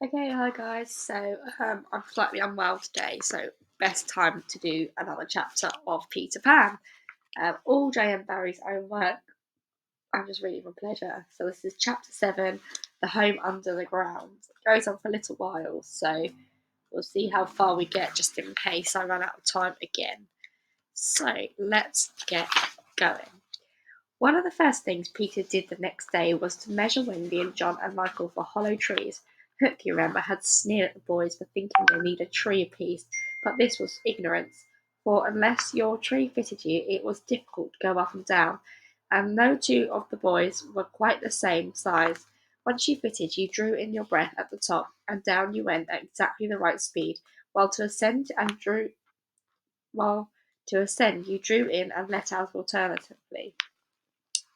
Okay, hi guys. I'm slightly unwell today, so best time to do another chapter of Peter Pan. All JM Barrie's own work. I'm just reading with pleasure. So this is chapter 7, The Home Under the Ground. It goes on for a little while, so we'll see how far we get just in case I run out of time again. So let's get going. One of the first things Peter did the next day was to measure Wendy and John and Michael for hollow trees. Hook, you remember, had sneered at the boys for thinking they needed a tree apiece, but this was ignorance, for unless your tree fitted you, it was difficult to go up and down, and no two of the boys were quite the same size. Once you fitted, you drew in your breath at the top, and down you went at exactly the right speed, while to ascend you drew in and let out alternatively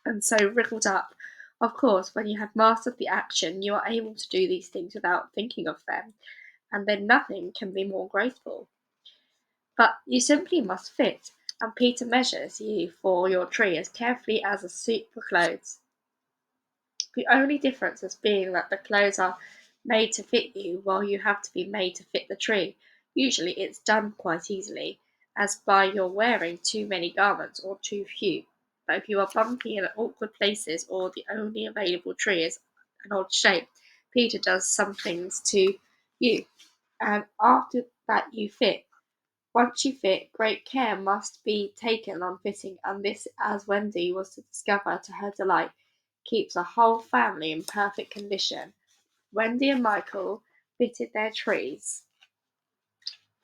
and so wriggled up. Of course, when you have mastered the action, you are able to do these things without thinking of them, and then nothing can be more graceful. But you simply must fit, and Peter measures you for your tree as carefully as a suit for clothes. The only difference is being that the clothes are made to fit you, while you have to be made to fit the tree. Usually it's done quite easily, as by your wearing too many garments or too few. But if you are bumpy in awkward places, or the only available tree is an odd shape, Peter does some things to you, and after that you fit. Once you fit, great care must be taken on fitting, and this, as Wendy was to discover to her delight, keeps a whole family in perfect condition. Wendy and Michael fitted their trees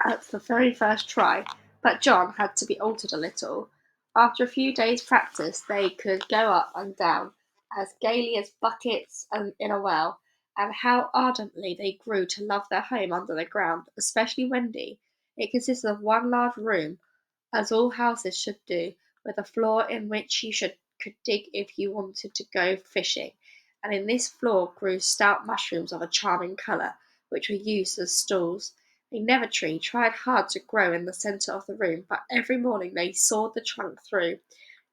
at the very first try, but John had to be altered a little. After a few days' practice, they could go up and down as gaily as buckets in a well, and how ardently they grew to love their home under the ground, especially Wendy. It consisted of one large room, as all houses should do, with a floor in which could dig if you wanted to go fishing, and in this floor grew stout mushrooms of a charming colour, which were used as stools. A nether tree tried hard to grow in the centre of the room, but every morning they sawed the trunk through,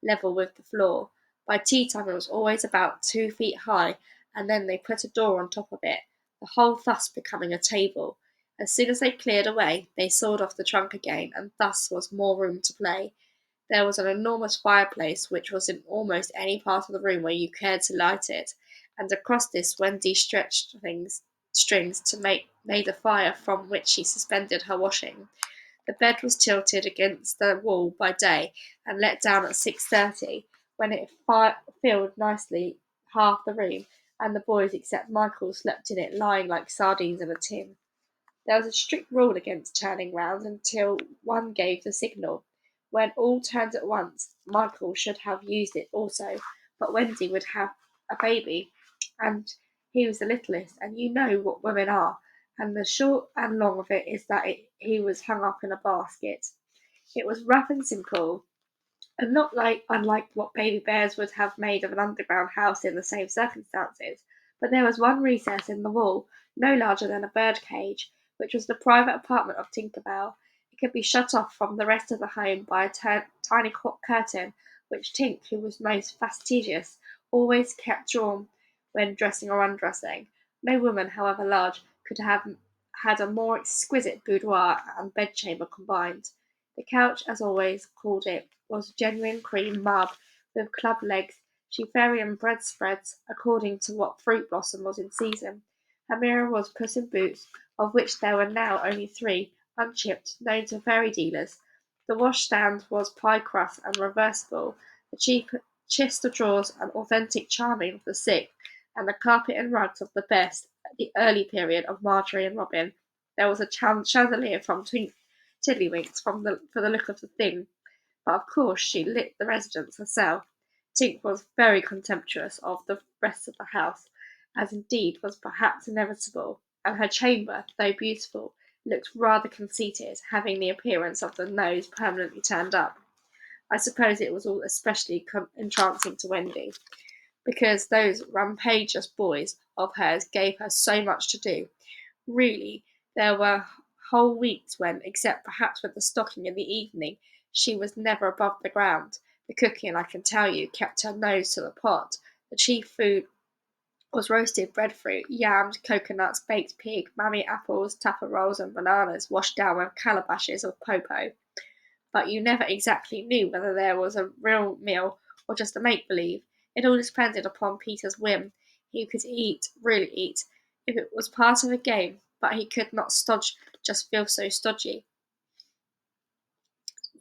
level with the floor. By tea time it was always about 2 feet high, and then they put a door on top of it, the whole thus becoming a table. As soon as they cleared away, they sawed off the trunk again, and thus was more room to play. There was an enormous fireplace which was in almost any part of the room where you cared to light it, and across this Wendy stretched strings to make made a fire from which she suspended her washing. The bed was tilted against the wall by day and let down at 6:30, when it filled nicely half the room, and the boys except Michael slept in it lying like sardines in a tin. There was a strict rule against turning round until one gave the signal. When all turned at once, Michael should have used it also, but Wendy would have a baby, and he was the littlest, and you know what women are, and the short and long of it is that he was hung up in a basket. It was rough and simple, and not like unlike what baby bears would have made of an underground house in the same circumstances. But there was one recess in the wall, no larger than a bird cage, which was the private apartment of Tinker Bell. It could be shut off from the rest of the home by a tiny curtain, which Tink, who was most fastidious, always kept drawn when dressing or undressing. No woman, however large, could have had a more exquisite boudoir and bedchamber combined. The couch, as always called it, was genuine cream mud, with club legs, Schifarian bread spreads, according to what fruit blossom was in season. Her mirror was Puss in Boots, of which there were now only 3, unchipped, known to fairy dealers. The washstand was pie crust and reversible, the cheap chest of drawers an authentic charming of the 6th, and the carpet and rugs of the best, at the early period of Marjorie and Robin. There was a chandelier from Tiddlywinks for the look of the thing, but of course she lit the residence herself. Tink was very contemptuous of the rest of the house, as indeed was perhaps inevitable, and her chamber, though beautiful, looked rather conceited, having the appearance of the nose permanently turned up. I suppose it was all especially entrancing to Wendy, because those rampageous boys of hers gave her so much to do. Really, there were whole weeks when, except perhaps with the stocking in the evening, she was never above the ground. The cooking, I can tell you, kept her nose to the pot. The chief food was roasted breadfruit, yams, coconuts, baked pig, mammy apples, tapa rolls, and bananas washed down with calabashes of popo. But you never exactly knew whether there was a real meal or just a make believe. It all depended upon Peter's whim. He could eat, really eat, if it was part of a game, but he could not stodge, just feel so stodgy,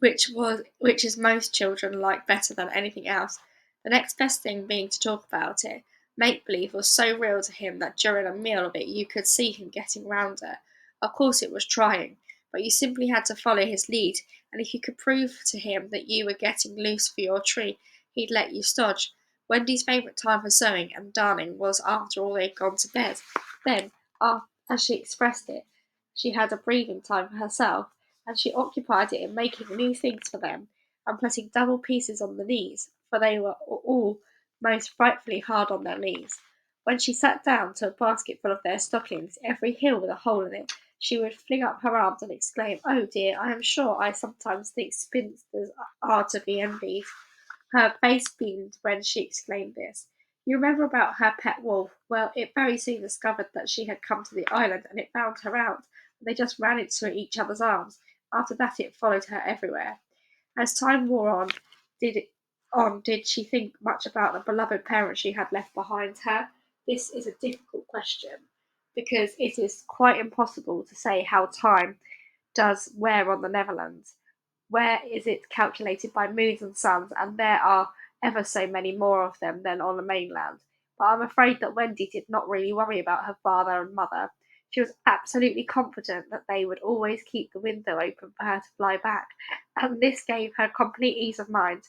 which is most children like better than anything else. The next best thing being to talk about it. Make believe was so real to him that during a meal of it you could see him getting rounder. Of course it was trying, but you simply had to follow his lead, and if you could prove to him that you were getting loose for your treat, he'd let you stodge. Wendy's favourite time for sewing and darning was after all they'd gone to bed. Then, as she expressed it, she had a breathing time for herself, and she occupied it in making new things for them, and putting double pieces on the knees, for they were all most frightfully hard on their knees. When she sat down to a basket full of their stockings, every heel with a hole in it, she would fling up her arms and exclaim, "Oh dear, I am sure I sometimes think spinsters are to be envied." Her face beamed when she exclaimed this. You remember about her pet wolf? Well, it very soon discovered that she had come to the island, and it found her out, and they just ran into each other's arms. After that it followed her everywhere. As time wore did she think much about the beloved parents she had left behind her? This is a difficult question, because it is quite impossible to say how time does wear on the Netherlands. Where is it calculated by moons and suns, and there are ever so many more of them than on the mainland. But I'm afraid that Wendy did not really worry about her father and mother. She was absolutely confident that they would always keep the window open for her to fly back, and this gave her complete ease of mind.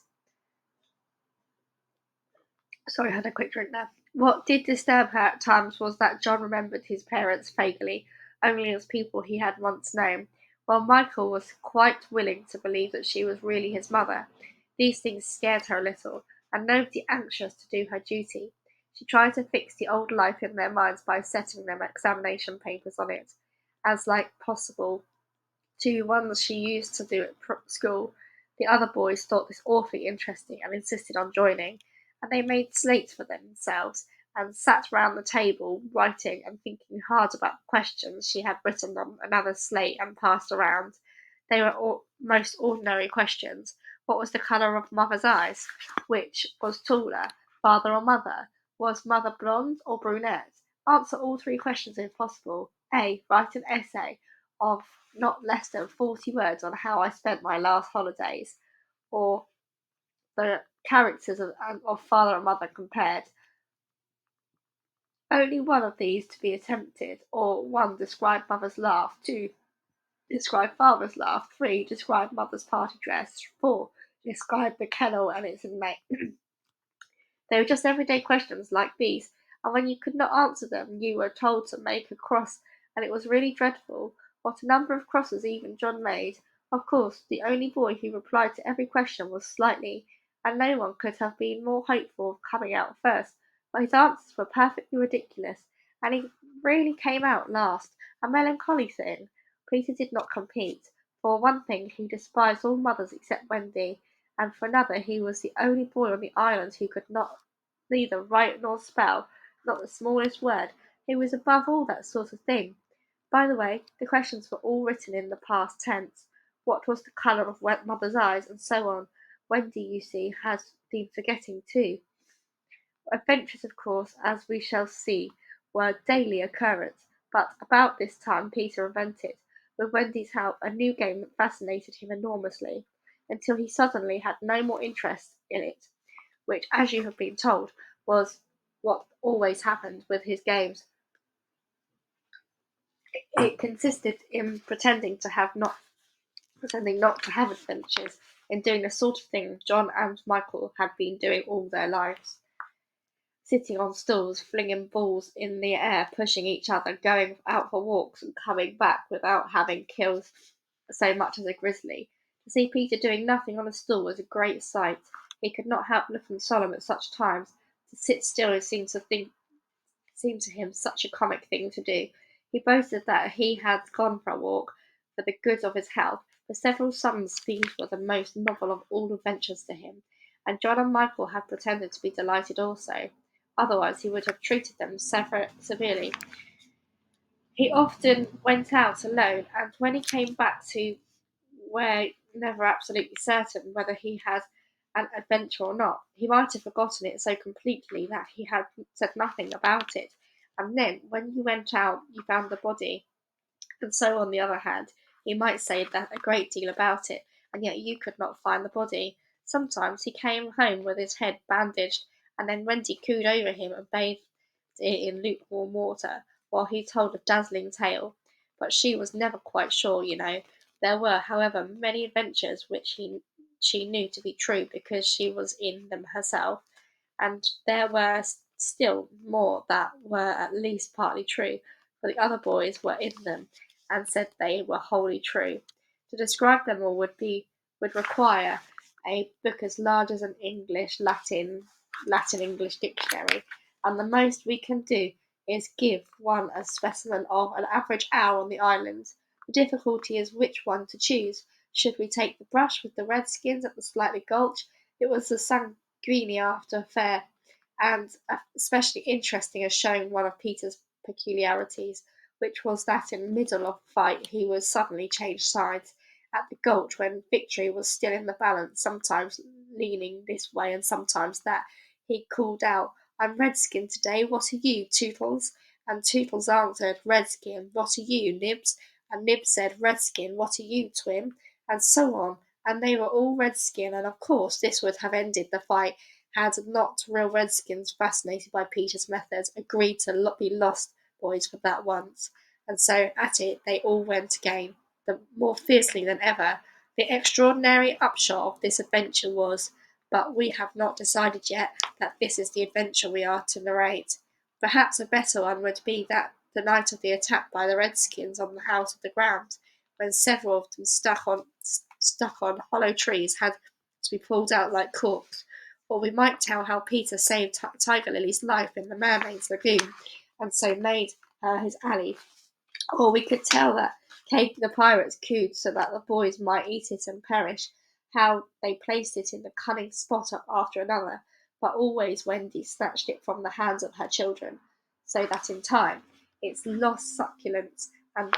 Sorry, I had a quick drink there. What did disturb her at times was that John remembered his parents vaguely, only as people he had once known, while Michael was quite willing to believe that she was really his mother. These things scared her a little, and nobody anxious to do her duty. She tried to fix the old life in their minds by setting them examination papers on it, as like possible to ones she used to do at school. The other boys thought this awfully interesting and insisted on joining, and they made slates for themselves and sat round the table writing and thinking hard about the questions she had written on another slate and passed around. They were all most ordinary questions. What was the colour of mother's eyes? Which was taller, father or mother? Was mother blonde or brunette? Answer all three questions if possible. A. Write an essay of not less than 40 words on how I spent my last holidays, or the characters of father and mother compared. Only one of these to be attempted, or 1. Describe mother's laugh, 2. Describe father's laugh, 3. Describe mother's party dress, 4. Describe the kennel and its inmate. They were just everyday questions like these, and when you could not answer them, you were told to make a cross, and it was really dreadful. What a number of crosses even John made! Of course, the only boy who replied to every question was Slightly, and no one could have been more hopeful of coming out first, but his answers were perfectly ridiculous, and he really came out last, a melancholy thing. Peter did not compete. For one thing, he despised all mothers except Wendy, and for another he was the only boy on the island who could not neither write nor spell, not the smallest word. He was above all that sort of thing. By the way, the questions were all written in the past tense. What was the colour of mother's eyes, and so on. Wendy, you see, has been forgetting too. Adventures, of course, as we shall see, were daily occurrence, but about this time Peter invented, with Wendy's help, a new game that fascinated him enormously, until he suddenly had no more interest in it, which, as you have been told, was what always happened with his games. It consisted in pretending not to have adventures, in doing the sort of thing John and Michael had been doing all their lives. Sitting on stools, flinging balls in the air, pushing each other, going out for walks, and coming back without having killed so much as a grizzly. To see Peter doing nothing on a stool was a great sight. He could not help looking solemn at such times. To sit still seemed to him such a comic thing to do. He boasted that he had gone for a walk for the good of his health. For several summers these were the most novel of all adventures to him, and John and Michael had pretended to be delighted also. otherwise he would have treated them severely. He often went out alone, and when he came back to were never absolutely certain whether he had an adventure or not. He might have forgotten it so completely that he had said nothing about it. And then, when you went out, you found the body. And so, on the other hand, he might say that a great deal about it, and yet you could not find the body. Sometimes he came home with his head bandaged, and then Wendy cooed over him and bathed it in lukewarm water, while he told a dazzling tale. But she was never quite sure, you know. There were, however, many adventures which she knew to be true because she was in them herself, and there were still more that were at least partly true, for the other boys were in them, and said they were wholly true. To describe them all would require a book as large as an Latin English dictionary, and the most we can do is give one a specimen of an average owl on the island. The difficulty is which one to choose. Should we take the brush with the redskins at the Slightly Gulch? It was the Sanguini affair, and especially interesting as showing one of Peter's peculiarities, which was that in the middle of the fight he would suddenly change sides. At the Gulch, when victory was still in the balance, sometimes leaning this way and sometimes that, he called out, "I'm Redskin today, what are you, Tootles?" And Tootles answered, "Redskin, what are you, Nibs?" And Nibs said, "Redskin, what are you, Twim?" And so on, and they were all Redskin, and of course this would have ended the fight had not real Redskins, fascinated by Peter's methods, agreed to be lost boys for that once. And so at it they all went again, more fiercely than ever. The extraordinary upshot of this adventure was, but we have not decided yet that this is the adventure we are to narrate. Perhaps a better one would be that the night of the attack by the Redskins on the house of the ground, when several of them stuck on hollow trees had to be pulled out like corks. Or we might tell how Peter saved Tiger Lily's life in the Mermaid's Lagoon, and so made her his ally. Or we could tell that Kate the pirates cooed so that the boys might eat it and perish, how they placed it in the cunning spot after another, but always Wendy snatched it from the hands of her children, so that in time its lost succulence and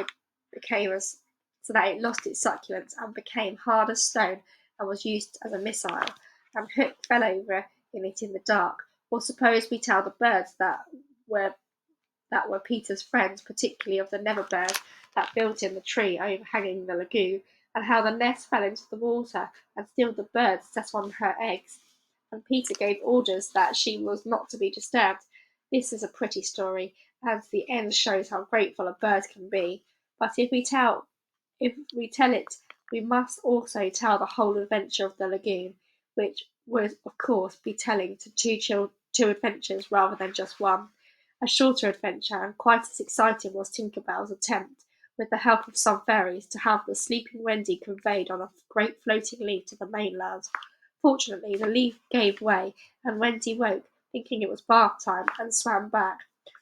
became as so that it lost its succulence and became hard as stone and was used as a missile, and Hook fell over in it in the dark. Or suppose we tell the birds were Peter's friends, particularly of the Never bird that built in the tree overhanging the lagoon, and how the nest fell into the water, and still the bird sat on her eggs, and Peter gave orders that she was not to be disturbed. This is a pretty story, and the end shows how grateful a bird can be. But if we tell it, we must also tell the whole adventure of the lagoon, which would, of course, be telling to two adventures rather than just one. A shorter adventure, and quite as exciting, was Tinker Bell's attempt, with the help of some fairies, to have the sleeping Wendy conveyed on a great floating leaf to the mainland. Fortunately, the leaf gave way, and Wendy woke, thinking it was bath time, and swam back.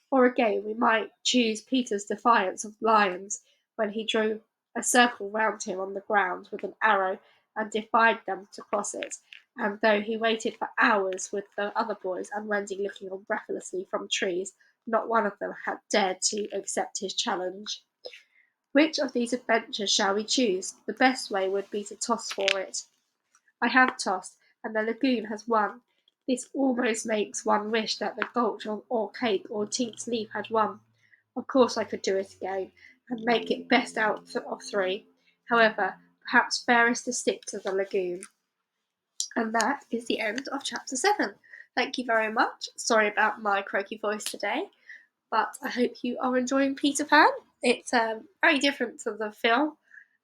Or again, we might choose Peter's defiance of lions, when he drew a circle round him on the ground with an arrow, and defied them to cross it, and though he waited for hours with the other boys and Wendy looking on breathlessly from trees, not one of them had dared to accept his challenge. Which of these adventures shall we choose? The best way would be to toss for it. I have tossed, and the lagoon has won. This almost makes one wish that the gulch or cake or Tink's leaf had won. Of course I could do it again, and make it best out of three. However, perhaps fairest to stick to the lagoon. And that is the end of chapter 7. Thank you very much. Sorry about my croaky voice today, but I hope you are enjoying Peter Pan. It's very different to the film,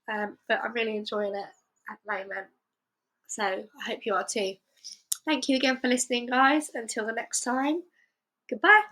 but I'm really enjoying it at the moment. So I hope you are too. Thank you again for listening, guys. Until the next time, goodbye.